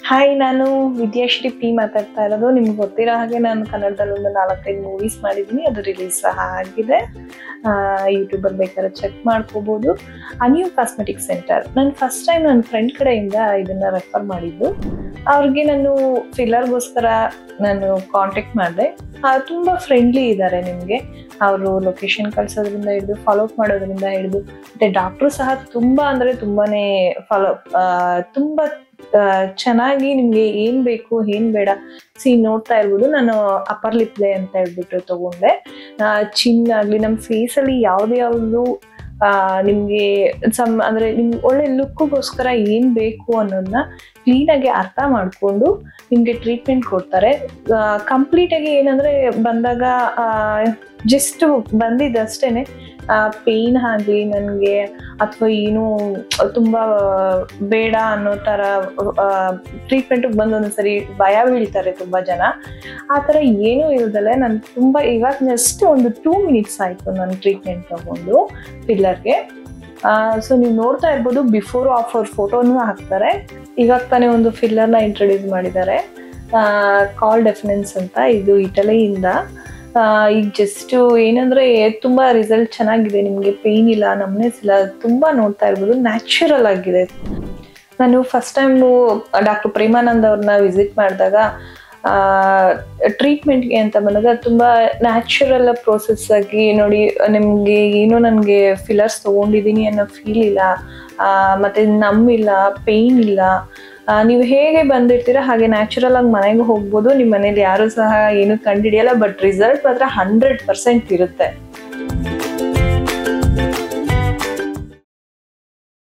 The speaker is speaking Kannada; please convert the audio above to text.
ಹಾಯ್, ನಾನು ವಿದ್ಯಾಶ್ರೀ ಪಿ ಮಾತಾಡ್ತಾ ಇರೋದು. ನಿಮ್ಗೆ ಗೊತ್ತಿರೋ ಹಾಗೆ ನಾನು ಕನ್ನಡದಲ್ಲಿ ಒಂದು 4-5 ಮೂವೀಸ್ ಮಾಡಿದ್ದೀನಿ. ಅದು ರಿಲೀಸ್ ಸಹ ಆಗಿದೆ. ಯೂಟ್ಯೂಬಲ್ಲಿ ಬೇಕಾದ್ರೆ ಚೆಕ್ ಮಾಡ್ಕೋಬೋದು. ಅನ್ಯೂ ಕಾಸ್ಮೆಟಿಕ್ ಸೆಂಟರ್, ನಾನು ಫಸ್ಟ್ ಟೈಮ್ ನನ್ನ ಫ್ರೆಂಡ್ ಕಡೆಯಿಂದ ಇದನ್ನು ರೆಫರ್ ಮಾಡಿದ್ದು. ಅವ್ರಿಗೆ ನಾನು ಫಿಲ್ಲರ್ಗೋಸ್ಕರ ನಾನು ಕಾಂಟ್ಯಾಕ್ಟ್ ಮಾಡಿದೆ. ತುಂಬ ಫ್ರೆಂಡ್ಲಿ ಇದ್ದಾರೆ. ನಿಮಗೆ ಅವರು ಲೊಕೇಶನ್ ಕಳ್ಸೋದ್ರಿಂದ ಹಿಡಿದು ಫಾಲೋಅಪ್ ಮಾಡೋದ್ರಿಂದ ಹಿಡಿದು, ಮತ್ತು ಡಾಕ್ಟ್ರು ಸಹ ತುಂಬ ಅಂದರೆ ತುಂಬಾ ತುಂಬ ಚೆನ್ನಾಗಿ ನಿಮ್ಗೆ ಏನ್ ಬೇಕು ಏನ್ ಬೇಡ ನೋಡ್ತಾ ಇರ್ಬೋದು. ನಾನು ಅಪ್ಪರ್ ಲಿಪ್ ಲೇ ಅಂತ ಹೇಳ್ಬಿಟ್ಟು ತಗೊಂಡೆ. ಚಿನ್ ಆಗ್ಲಿ ನಮ್ಮ ಫೇಸ್ ಅಲ್ಲಿ ಯಾವ್ದು ನಿಮ್ಗೆ ಅಂದ್ರೆ ನಿಮ್ಗೆ ಒಳ್ಳೆ ಲುಕ್ಗೋಸ್ಕರ ಏನ್ ಬೇಕು ಅನ್ನೋದನ್ನ ಕ್ಲೀನ್ ಆಗಿ ಅರ್ಥ ಮಾಡ್ಕೊಂಡು ನಿಮ್ಗೆ ಟ್ರೀಟ್ಮೆಂಟ್ ಕೊಡ್ತಾರೆ. ಕಂಪ್ಲೀಟ್ ಆಗಿ ಏನಂದ್ರೆ ಬಂದಾಗ ಜಸ್ಟ್ ಬಂದಿದ್ದಷ್ಟೇನೆ ಪೇಯ್ನ್ ಆಗಲಿ ನನಗೆ ಅಥವಾ ಏನು ತುಂಬ ಬೇಡ ಅನ್ನೋ ಥರ ಟ್ರೀಟ್ಮೆಂಟಿಗೆ ಬಂದು ಒಂದೊಂದ್ಸರಿ ಭಯ ಬೀಳ್ತಾರೆ ತುಂಬ ಜನ. ಆ ಥರ ಏನೂ ಇರೋದಲ್ಲ. ನಾನು ತುಂಬ ಇವಾಗ ಜಸ್ಟ್ ಒಂದು 2 ಮಿನಿಟ್ಸ್ ಆಯಿತು ನಾನು ಟ್ರೀಟ್ಮೆಂಟ್ ತಗೊಂಡು ಫಿಲ್ಲರ್ಗೆ. ಸೊ ನೀವು ನೋಡ್ತಾ ಇರ್ಬೋದು, ಬಿಫೋರ್ ಆಫರ್ ಫೋಟೋನು ಹಾಕ್ತಾರೆ. ಇವಾಗ ತಾನೇ ಒಂದು ಫಿಲ್ಲರ್ನ ಇಂಟ್ರೊಡ್ಯೂಸ್ ಮಾಡಿದ್ದಾರೆ, ಕಾಲ್ ಡೆಫಿನೆನ್ಸ್ ಅಂತ. ಇದು ಇಟಲಿಯಿಂದ. ಈಗ ಜಸ್ಟ್ ಏನಂದ್ರೆ ತುಂಬಾ ರಿಸಲ್ಟ್ ಚೆನ್ನಾಗಿದೆ. ನಿಮ್ಗೆ ಪೇಯ್ನ್ ಇಲ್ಲ, ನಮ್ನೆಸ್ ಇಲ್ಲ, ತುಂಬಾ ನೋಡ್ತಾ ಇರ್ಬೋದು, ನ್ಯಾಚುರಲ್ ಆಗಿದೆ. ನಾನು ಫಸ್ಟ್ ಟೈಮು ಡಾಕ್ಟರ್ ಪ್ರೇಮಾನಂದ್ ಅವ್ರನ್ನ ವಿಸಿಟ್ ಮಾಡಿದಾಗ ಟ್ರೀಟ್ಮೆಂಟ್ಗೆ ಅಂತ ಬಂದಾಗ ತುಂಬಾ ನ್ಯಾಚುರಲ್ ಪ್ರೋಸೆಸ್ ಆಗಿ ನೋಡಿ, ನಿಮ್ಗೆ ಏನೋ ನನಗೆ ಫಿಲ್ಲರ್ಸ್ ತಗೊಂಡಿದ್ದೀನಿ ಅನ್ನೋ ಫೀಲ್ ಇಲ್ಲ, ಮತ್ತೆ ನಮ್ಮಿಲ್ಲ, ಪೇಯ್ನ್ ಇಲ್ಲ. ನೀವು ಹೇಗೆ ಬಂದಿರ್ತೀರ ಹಾಗೆ ನ್ಯಾಚುರಲ್ ಆಗಿ ಮನೆಗೆ ಹೋಗ್ಬೋದು. ನಿಮ್ಮ ಮನೇಲಿ ಯಾರು ಸಹ ಏನು ಕಂಡುಹಿಡಿಯಲ್ಲ. ಬಟ್ ರಿಸಲ್ಟ್ ಮಾತ್ರ 100% ಇರುತ್ತೆ.